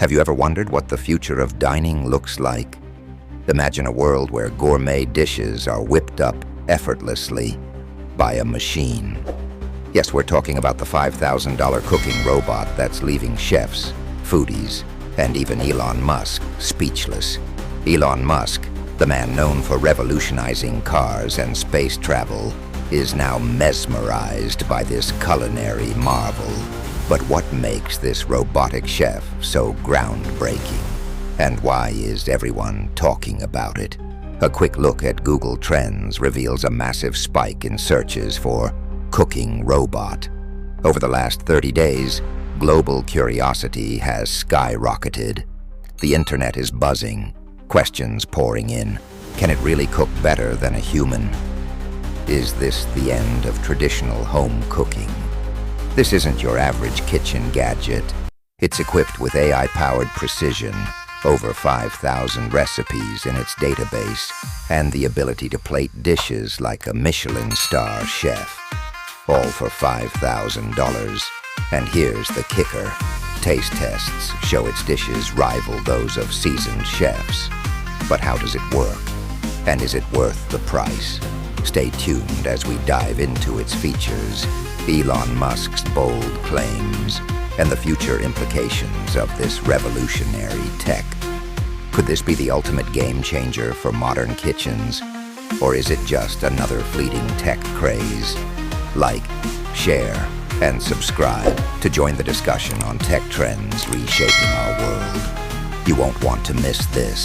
Have you ever wondered what the future of dining looks like? Imagine a world where gourmet dishes are whipped up effortlessly by a machine. Yes, we're talking about the $5,000 cooking robot that's leaving chefs, foodies, and even Elon Musk speechless. Elon Musk, the man known for revolutionizing cars and space travel, is now mesmerized by this culinary marvel. But what makes this robotic chef so groundbreaking? And why is everyone talking about it? A quick look at Google Trends reveals a massive spike in searches for cooking robot. Over the last 30 days, global curiosity has skyrocketed. The internet is buzzing, questions pouring in. Can it really cook better than a human? Is this the end of traditional home cooking? This isn't your average kitchen gadget. It's equipped with AI-powered precision, over 5,000 recipes in its database, and the ability to plate dishes like a Michelin star chef. All for $5,000. And here's the kicker. Taste tests show its dishes rival those of seasoned chefs. But how does it work? And is it worth the price? Stay tuned as we dive into its features, Elon Musk's bold claims, and the future implications of this revolutionary tech. Could this be the ultimate game changer for modern kitchens? Or is it just another fleeting tech craze? Like, share, and subscribe to join the discussion on tech trends reshaping our world. You won't want to miss this.